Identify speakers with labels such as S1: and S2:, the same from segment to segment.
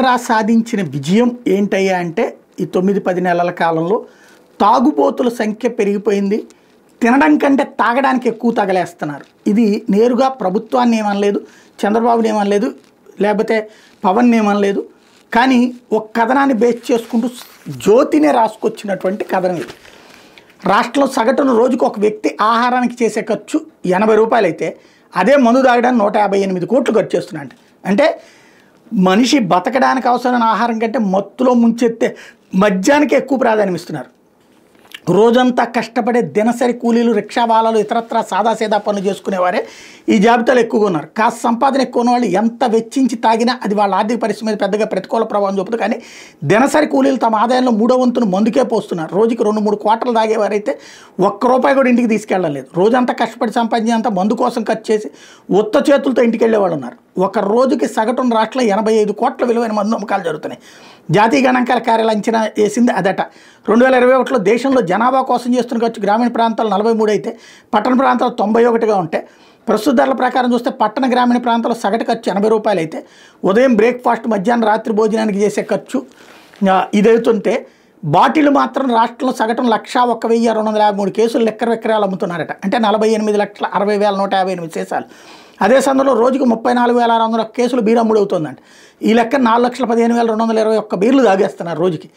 S1: ఆంధ్ర సాధించిన విజయం ఏంటయ్యా అంటే ఈ 9-10 నెలల కాలంలో తాగుబోతుల సంఖ్య పెరిగిపోయింది. తినడం కంటే తాగడానికి ఎక్కువ తగలేస్తున్నారు. ఇది నేరుగా ప్రభుత్వాన్ని ఏమనలేదు, చంద్రబాబుని ఏమనలేదు, లేకపోతే పవన్ ఏమనలేదు. కానీ ఒక కథనాన్ని బేస్ చేసుకుంటూ జ్యోతినే రాసుకొచ్చినటువంటి కథనం ఇది. రాష్ట్రంలో సగటున రోజుకు ఒక వ్యక్తి ఆహారానికి చేసే ఖర్చు 80 రూపాయలు అయితే అదే మందు తాగడానికి 158 కోట్లు ఖర్చు చేస్తున్నాడు. అంటే మనిషి బతకడానికి అవసరమైన ఆహారం కంటే మత్తులో ముంచెత్తే మద్యానికి ఎక్కువ ప్రాధాన్యం ఇస్తున్నారు. రోజంతా కష్టపడే దినసరి కూలీలు, రిక్షా వాలాలు, ఇతరత్ర సాదాసీదా పనులు చేసుకునేవారే ఈ జాబితాలో ఎక్కువగా ఉన్నారు. కాస్త సంపాదన ఎక్కువ ఉన్న వాళ్ళు ఎంత వెచ్చించి తాగినా అది వాళ్ళ ఆర్థిక పరిస్థితి మీద పెద్దగా ప్రతికూల ప్రభావం చూపదు. కానీ దినసరి కూలీలు తమ ఆదాయంలో 3వ వంతును మందుకే పోస్తున్నారు. రోజుకి 2-3 క్వార్టర్లు తాగేవారైతే ₹1 కూడా ఇంటికి తీసుకెళ్ళడం లేదు. రోజంతా కష్టపడి సంపాదించినంత మందు కోసం ఖర్చు చేసి ఉత్త చేతులతో ఇంటికి వెళ్ళేవాళ్ళు ఉన్నారు. ఒక రోజుకి సగటున రాష్ట్రంలో 85 కోట్ల విలువైన మందు అమ్మకాలు జరుగుతున్నాయి. జాతీయ గణాంకాల కార్యాలయం అంచనా వేసింది అదట. 2021లో దేశంలో జనాభా కోసం చేస్తున్న ఖర్చు గ్రామీణ ప్రాంతాలు 43 అయితే పట్టణ ప్రాంతాలు 91గా ఉంటాయి. ప్రస్తుత ధరల ప్రకారం చూస్తే పట్టణ గ్రామీణ ప్రాంతాల్లో సగటు ఖర్చు 80 రూపాయలు అయితే ఉదయం బ్రేక్ఫాస్ట్, మధ్యాహ్నం రాత్రి భోజనానికి చేసే ఖర్చు ఇదవుతుంటే బాటిల్ మాత్రం రాష్ట్రంలో సగటున 1,01,253 కేసులు లిక్కర్ విక్రయాలు అమ్ముతున్నారట. అంటే 48,60,158 సీసాలు. అదే సమయంలో రోజుకు 34,600 కేసులు బీరు అమ్ముడవుతుందంట. ఈ లెక్క 4,15,221 బీర్లు తాగేస్తున్నారు రోజుకి.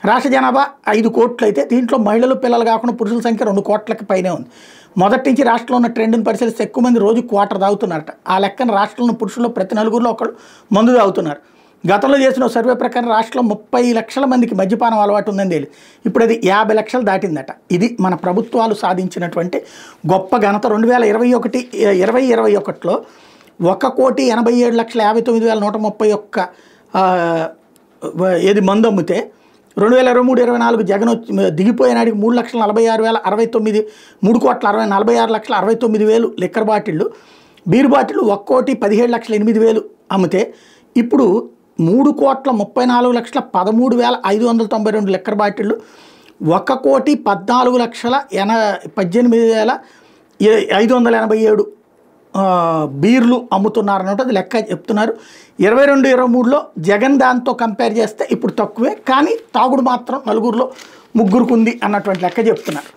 S1: రాష్ట్ర జనాభా 5 కోట్లు అయితే దీంట్లో మహిళలు, పిల్లలు కాకుండా పురుషుల సంఖ్య 2 కోట్లకి పైనే ఉంది. మొదటి నుంచి రాష్ట్రంలో ఉన్న ట్రెండ్ని పరిశీలిస్తే ఎక్కువ మంది రోజు క్వార్టర్ తాగుతున్నారట. ఆ లెక్కన రాష్ట్రంలో పురుషుల్లో ప్రతి 4గురిలో ఒకళ్ళు మందు తాగుతున్నారు. గతంలో చేసిన సర్వే ప్రకారం రాష్ట్రంలో 30 లక్షల మందికి మద్యపానం అలవాటు ఉందని తెలియదు. ఇప్పుడు అది 50 లక్షలు దాటిందట. ఇది మన ప్రభుత్వాలు సాధించినటువంటి గొప్ప ఘనత. 2021లో 1,87,59,131 మందు అమ్మితే 2023-24 జగన్ దిగిపోయే నాటికి 3,46,069 3,46,69,000 లిక్కర్ బాటిళ్ళు, బీర్ బాటిళ్ళు 1,17,08,000 అమ్మితే ఇప్పుడు 3,34,13,592 లిక్కర్ బాటిళ్ళు, 1,14,18,587 బీర్లు అమ్ముతున్నారన్నట్టు అది లెక్క చెప్తున్నారు. 22-23లో జగన్ దాంతో కంపేర్ చేస్తే ఇప్పుడు తక్కువే, కానీ తాగుడు మాత్రం 4గురిలో 3గురికి ఉంది అన్నటువంటి లెక్క చెప్తున్నారు.